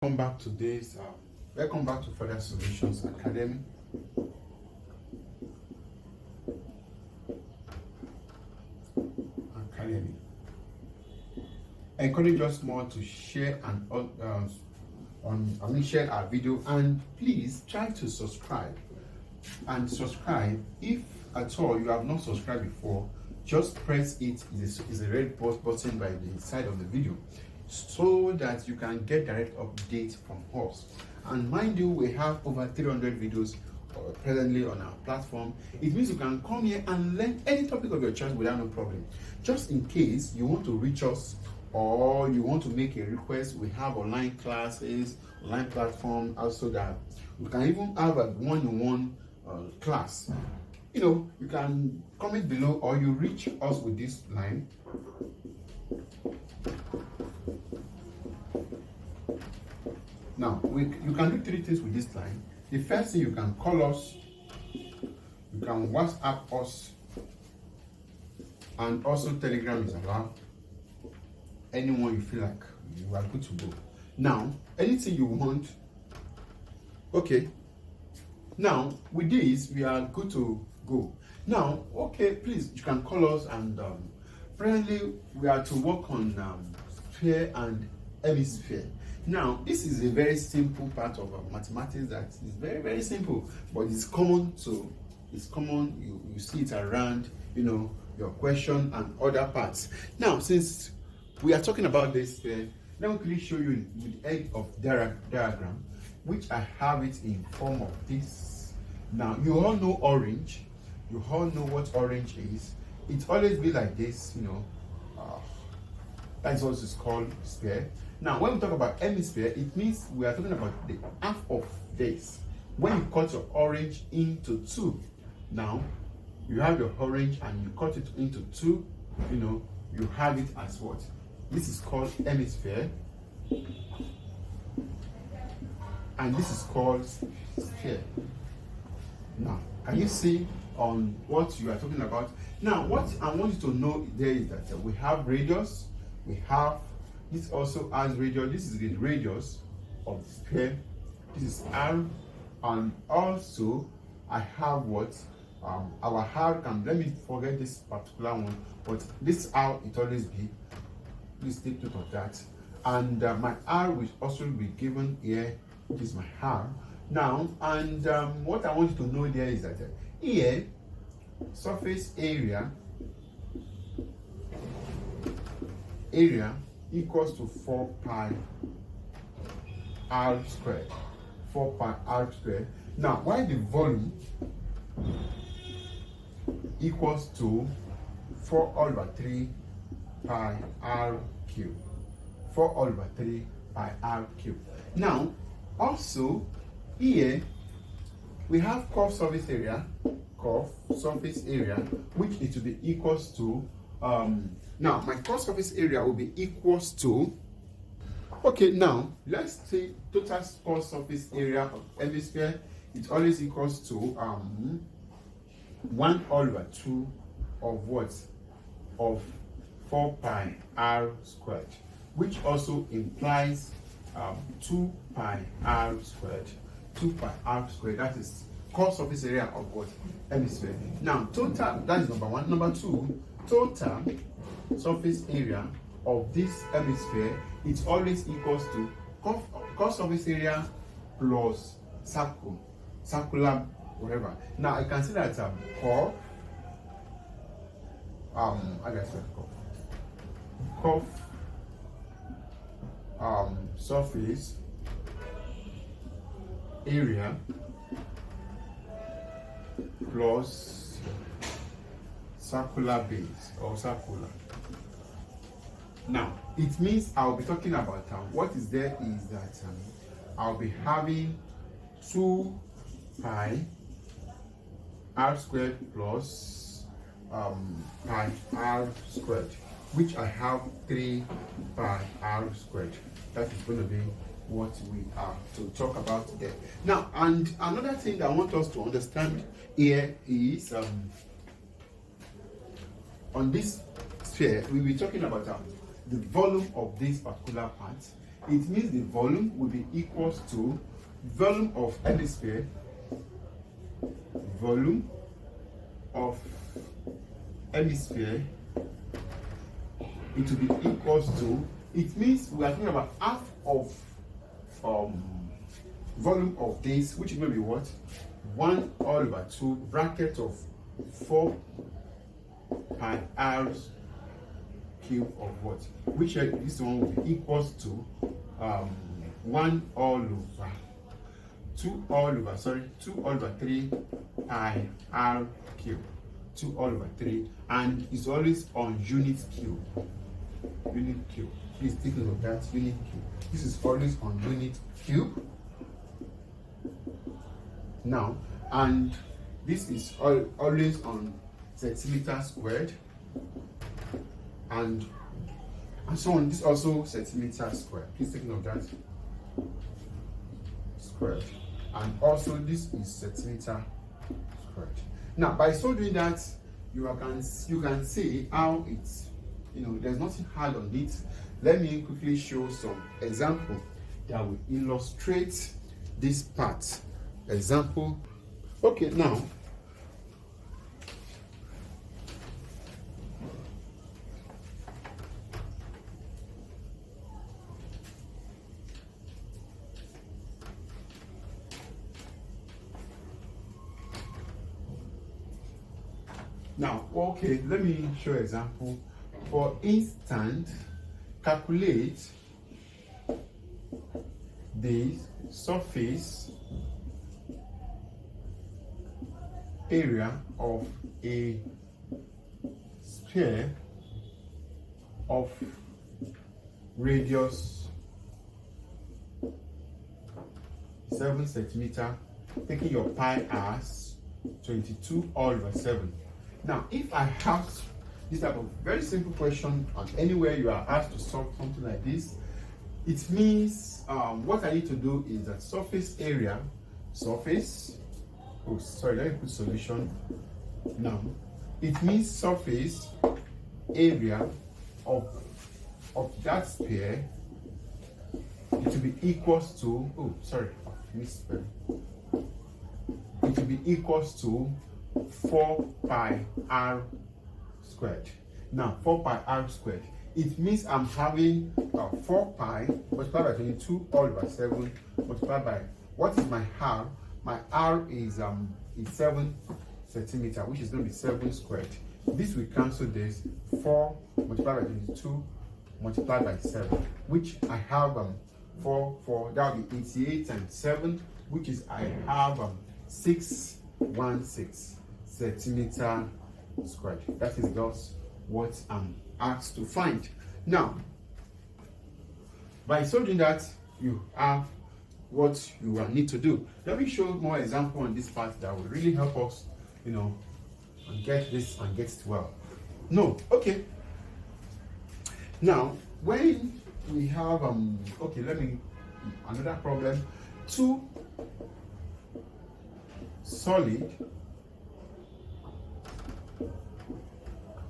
Welcome back to this. Welcome back to Further Solutions Academy. I encourage us more to share and share our video, and please try to subscribe. And subscribe if at all you have not subscribed before. Just press it. It's a red button by the side of the video, so that you can get direct updates from us. And mind you, we have over 300 videos presently on our platform. It means you can come here and learn any topic of your choice without no problem. Just in case you want to reach us or you want to make a request, we have online classes, online platform, also that we can even have a one-on-one class. You can comment below or you reach us with this line. Now, you can do three things with this line. The first thing, you can call us, you can WhatsApp us, and also Telegram is allowed. Anyone you feel like, you are good to go. Now, anything you want, okay. Now, with this, we are good to go. Now, okay, please, you can call us, and presently we are to work on sphere and hemisphere. Now, this is a very simple part of mathematics that is very, very simple, but it's common. So it's common. You see it around, your question and other parts. Now, since we are talking about this, let me quickly show you with the help of diagram, which I have it in form of this. Now, you all know orange. You all know what orange is. It always be like this, that's what it's called sphere. Now, when we talk about hemisphere, it means we are talking about the half of this. When you cut your orange into two, now you have your orange and you cut it into two, you have it as what? This is called hemisphere, and this is called sphere. Now, can you see on what you are talking about? Now, what I want you to know there is that we have radius, we have this also has radius. This is the radius of the sphere. This is R, and also I have what our R can. Let me forget this particular one, but this R it always be. Please take note of that. And my R will also be given here. This is my R. Now, and what I want you to know there is that here surface area equals to 4 pi r squared. 4 pi r squared. Now, while the volume equals to 4 all over 3 pi r cube. 4 all over 3 pi r cube. Now, also here we have curved surface area, which it will be equals to now my curved surface area will be equals to, okay, now let's say total curved surface area of hemisphere, it always equals to 1 all over 2 of what? Of 4 pi r squared, which also implies 2 pi r squared. 2 pi r squared, that is curved surface area of what? Hemisphere. Now, total, that is number one. Number two, total surface area of this hemisphere, it always equals to curved surface area plus circular whatever. Now, I can see that curve, surface area plus circular base or circular. Now, it means I'll be talking about what is there is that I'll be having 2 pi r squared plus pi r squared, which I have 3 pi r squared. That is going to be what we are to talk about there. Now, and another thing that I want us to understand here is on this sphere, we'll be talking about the volume of this particular part. it means the volume will be equals to volume of hemisphere, volume of hemisphere, it will be equals to, it means we are talking about half of volume of this, which is going to be what? 1 all over 2 bracket of 4 pi r cube of what? Which this one will be equals to 1 all over 2 all over 2 all over 3 pi r cube, 2 all over 3, and it's always on unit cube. Unit cube. Please take note of that. Unit cube. This is always on unit cube. Now, and this is always on centimeter squared, and so on. This also centimeter squared. Please take note of that. Squared, and also this is centimeter squared. Now, by so doing that, you can see how it's, there's nothing hard on it. Let me quickly show some example that will illustrate this part. Example. Okay, now okay, let me show example. For instance, calculate the surface area of a sphere of radius 7 centimeter, taking your pi as 22 all over 7. Now, if I have this type of very simple question, and anywhere you are asked to solve something like this, it means what I need to do is that surface area, let me put solution. Now, it means surface area of that sphere, it will be equals to, it will be equals to 4 pi r squared. Now, 4 pi r squared, it means I'm having 4 pi multiplied by 22 all over 7 multiplied by, what is my r? My r is 7 centimeter, which is going to be 7 squared. This will cancel this. 4 multiplied by 22 multiplied by 7, which I have 4, that will be 88 times 7, which is I have 616 centimeter squared. That is just what I'm asked to find. Now, by solving that, you have what you will need to do. Let me show more example on this part that will really help us, and get this and get it well. No, okay. Now, when we have another problem. 2 solid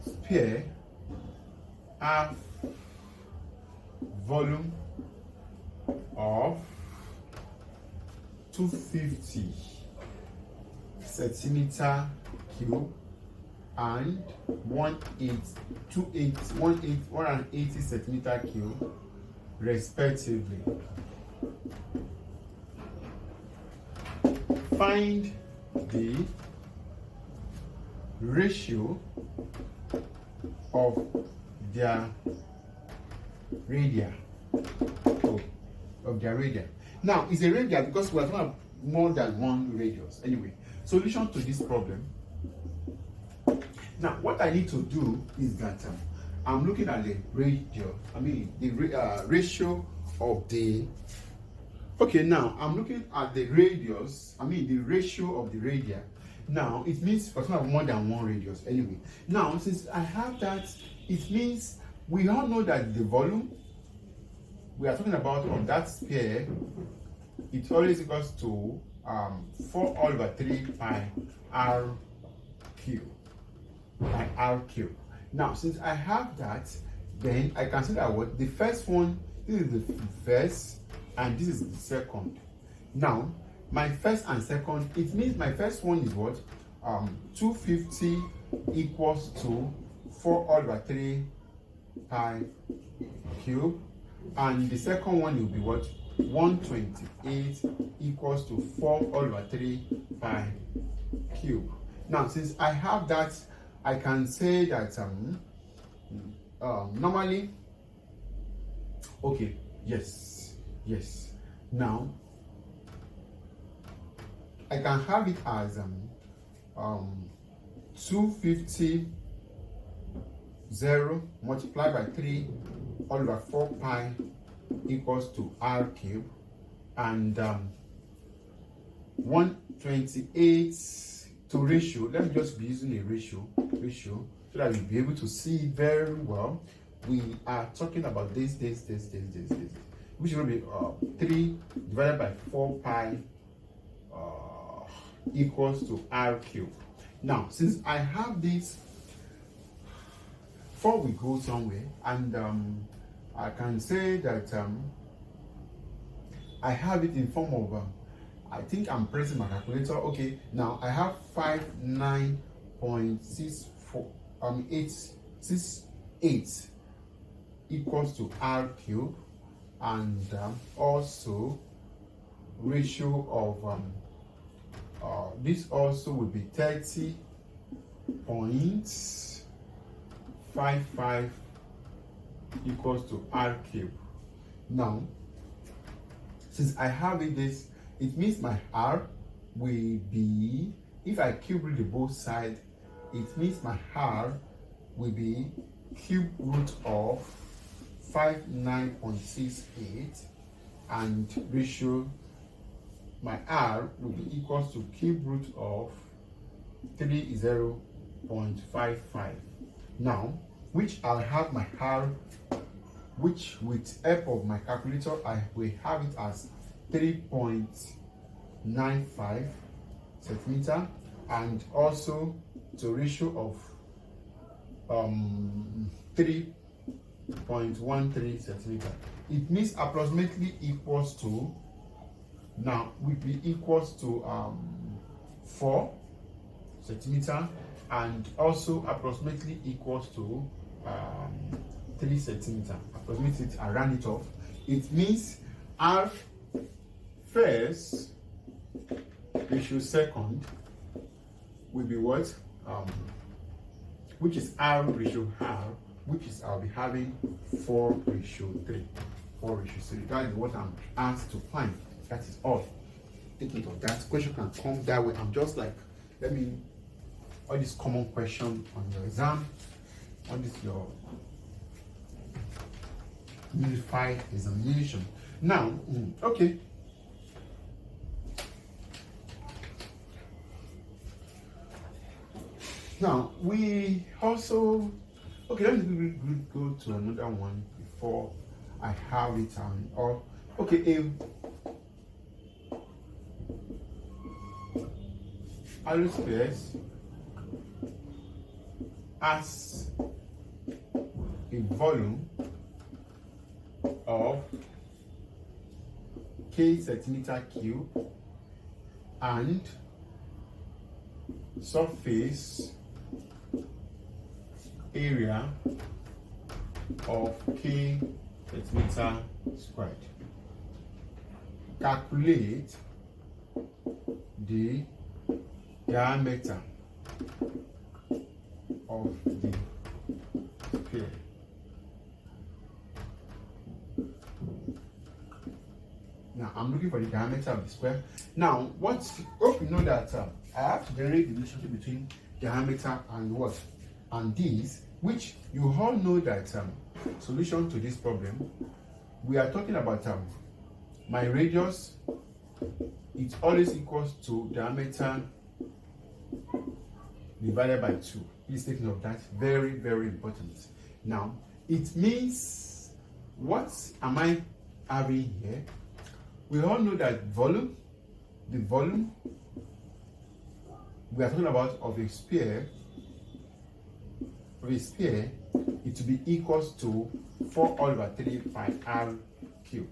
sphere have volume of 250 centimeter cube and 180 centimeter cube respectively. Find the ratio of their radii. Now, it's a radius because we are talking about more than one radius. Anyway, solution to this problem. Now, what I need to do is that I'm looking at the ratio. The ratio of the. Okay, now I'm looking at the radius. The ratio of the radii. Now, it means we're talking about more than one radius. Anyway, now since I have that, it means we all know that the volume we are talking about on that sphere, it always equals to 4 all over 3 pi r cube. Now, since I have that, then I can say that the first one This is the first and this is the second. Now, my first and second, it means my first one is what? 250 equals to 4 all over 3 pi cube. And the second one will be what? 128 equals to 4 all over 3 pi cube. Now, since I have that, I can say that normally, okay, yes. Now, I can have it as 250 0 multiplied by 3 all over 4 pi equals to r cube, and 128 to ratio. Let me just be using a ratio so that you'll be able to see very well. We are talking about this, which will be 3 divided by 4 pi equals to r cube. Now, since I have this, before we go somewhere, and I can say that I have it in form of I think I'm pressing my calculator. Okay, now I have 59.868 equals to r cube, and also ratio of this also will be 30.55 equals to r cube. Now, since I have it it means my r will be, if I cube root the both sides, it means my r will be cube root of 59.68, and ratio, my r will be equals to cube root of 30.55. Now, which I'll have my r, which with help of my calculator I will have it as 3.95 centimeter, and also the ratio of 3.13 centimeter. It means approximately equals to, now will be equals to 4 centimeter, and also approximately equals to 3 centimeter. Approximately, I ran it off. It means r first ratio second will be what? Which is r ratio r, which is I'll be having 4 ratio 3. 4 ratio 3. That is what I'm asked to find. That is all. Take note of that. Question can come that way. I'm just like, let me, all these common questions on your exam, on this your unified examination. Now, okay. Now, we also, okay, let me go to another one before I have it on. Or, okay, Hemispheres as a volume of k centimeter cube and surface area of k centimeter squared. Calculate the diameter of the sphere. Now I'm looking for the diameter of the square. Now, hope you know that I have to generate the relationship between diameter and what? And this, which you all know that solution to this problem, we are talking about my radius, it always equals to diameter divided by 2. Please take note of that. Very, very important. Now, it means, what am I having here? We all know that volume, the volume we are talking about of a sphere, it will be equals to 4 all over 3 pi r cube.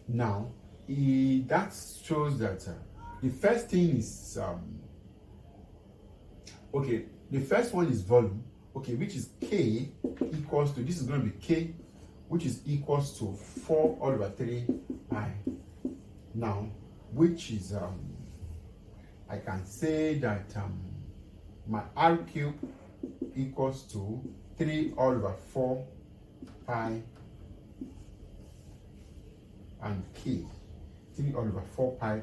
Now, that shows that the first thing is okay. The first one is volume, okay, which is K equals to, this is going to be K, which is equals to 4 all over 3 pi. Now, which is I can say that my R cube equals to 3 all over 4 pi and K, 3 all over 4 pi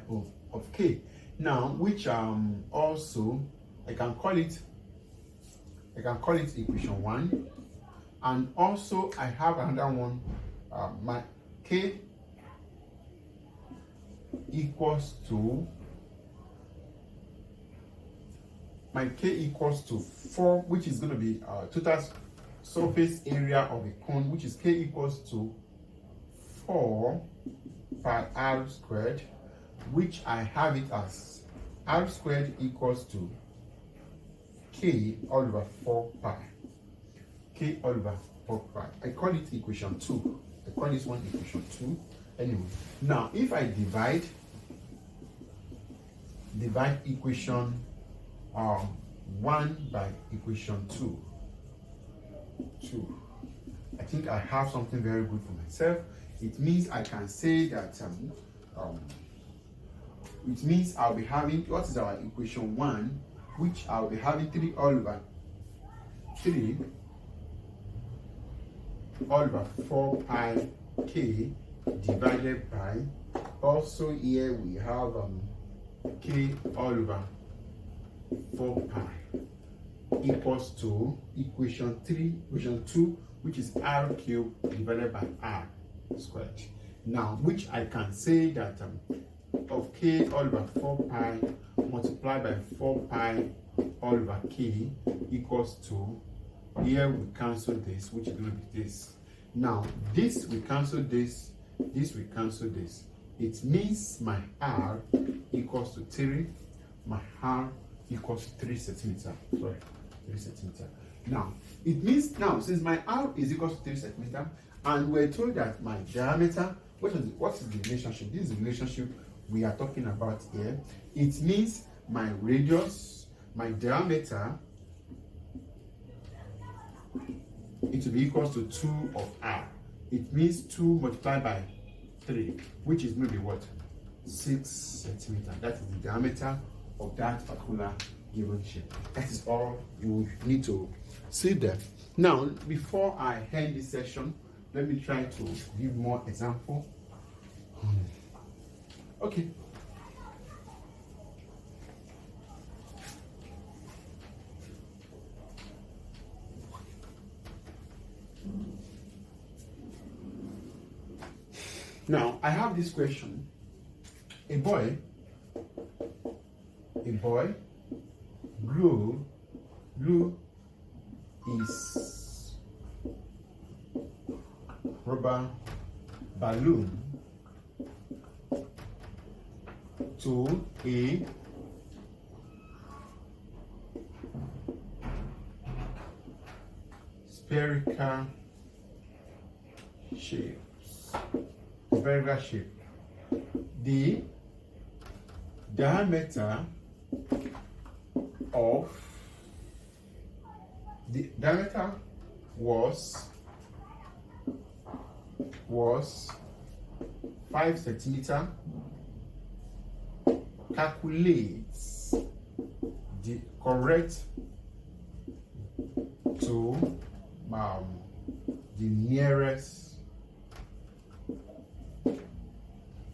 of K. Now, which also I can call it equation 1, and also I have another one, my K equals to 4, which is going to be total surface area of a cone, which is K equals to 4 pi r squared, which I have it as r squared equals to K all over 4 pi. K all over 4 pi. I call it equation 2. I call this one equation 2. Anyway, now if I divide equation 1 by equation 2, I think I have something very good for myself. It means I can say that it means I'll be having, what is our equation 1, which I'll be having 3 all over 4 pi K divided by, also here we have K all over 4 pi equals to equation 2, which is R cubed divided by R squared. Now, which I can say that of K all over 4 pi multiplied by 4 pi all over K equals to, here we cancel this, which is going to be this. Now, this we cancel this, this we cancel this. It means my R equals to 3, my R equals to 3 centimeter. Sorry, 3 centimeter. Now, it means now, since my R is equal to 3 centimeter, and we're told that my diameter, what is the relationship? This is the relationship we are talking about here. It means my radius, my diameter, it will be equals to 2 of R. It means 2 multiplied by 3, which is maybe what? 6 centimeters. That is the diameter of that particular given shape. That is all you need to see there. Now, before I end this session, let me try to give more example. Okay. Now, I have this question. A boy glue his rubber balloon to a spherical shape. The diameter was 5 centimeter. Calculates the correct to the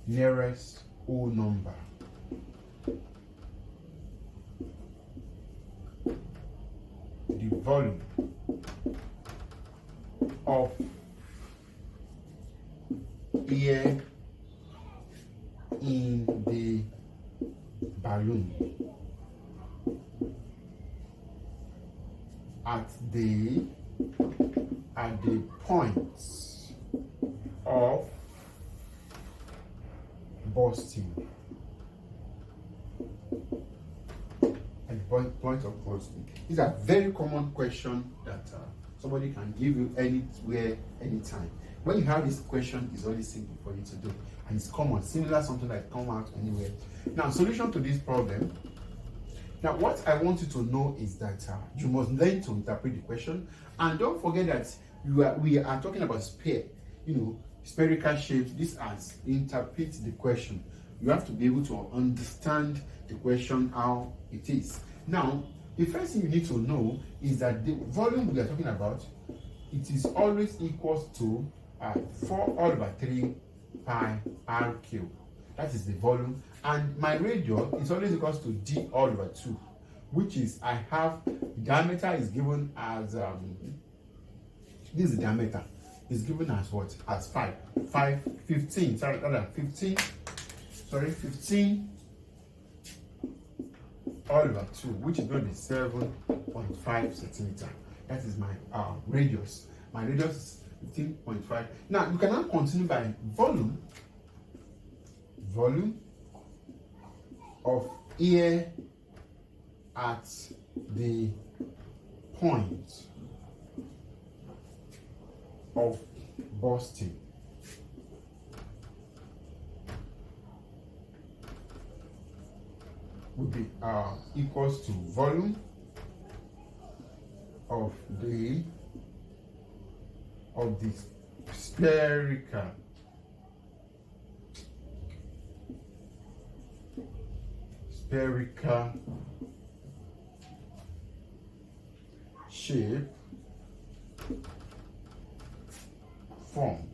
nearest whole number. The volume of air in the balloon at the points of bursting. At the point of bursting. These are very common questions that somebody can give you anywhere, anytime. When you have this question, it's only simple for you to do, and it's common, similar something like come out anywhere. Now, solution to this problem. Now, what I want you to know is that you must learn to interpret the question, and don't forget that we are talking about sphere, spherical shape. This as interpret the question. You have to be able to understand the question how it is. Now, the first thing you need to know is that the volume we are talking about, it is always equals to 4/3 pi r cube. That is the volume, and my radius is always equals to d/2, which is I have diameter is given as this is the diameter is given as what? As 15. Sorry, 15. Sorry, 15/2, which is going to be 7.5 centimeter. That is my radius. My radius is 15.5. Now you cannot continue by volume of air at the point of bursting. Would be equals to volume of the spherical shape formed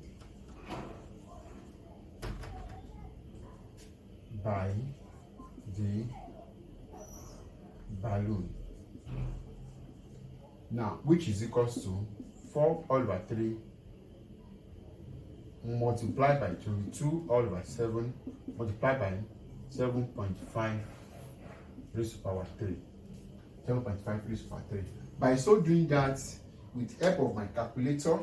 by the balloon. Now, which is equals to 4/3 multiplied by 2/7 multiplied by 7.5 raised to power 3. 7.5 raised to power 3. By so doing that, with help of my calculator,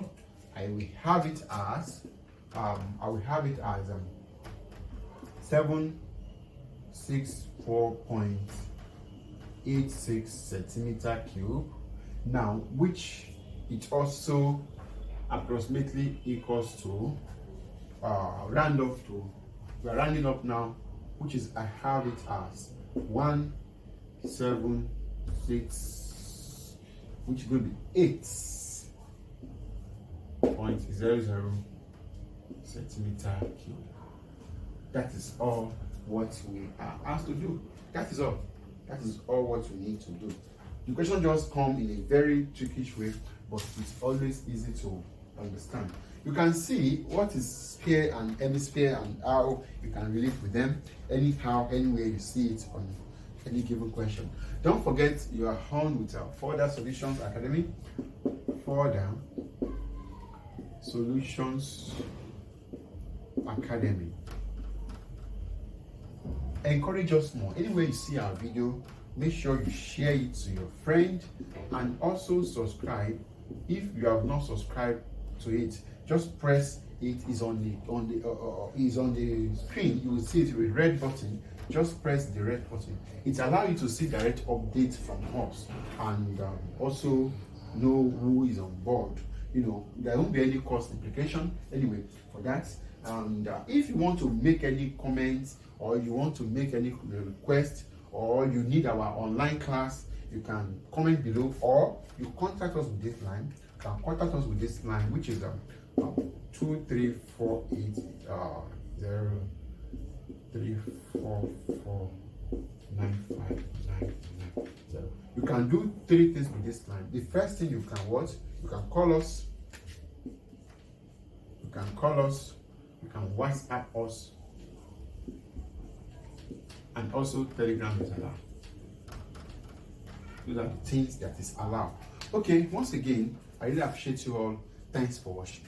I will have it as 764.86 centimeter cube. Now, which it also approximately equals to we are rounding up now, which is I have it as 176, which will be 8.00 centimeter cube. That is all what we are asked to do. That is all. That is all what we need to do. The question just come in a very trickish way, but it's always easy to understand. You can see what is sphere and hemisphere and how you can relate with them anyhow, anywhere you see it on any given question. Don't forget you are on with our Further Solutions Academy. Further Solutions Academy. Encourage us more. Anywhere you see our video, make sure you share it to your friend, and also subscribe. If you have not subscribed to it, just press it. Is on the screen. You will see it with red button. Just press the red button. It allows you to see direct updates from us, and also know who is on board. There won't be any cost implication anyway for that. And if you want to make any comments, or you want to make any request, or you need our online class, you can comment below, or you contact us with this line. You can contact us with this line, which is 2348-0344-9590. You can do 3 things with this line. The first thing you can watch, you can call us, you can WhatsApp us, and also Telegram is allowed. Those are the things that is allowed. Okay, once again, I really appreciate you all. Thanks for watching.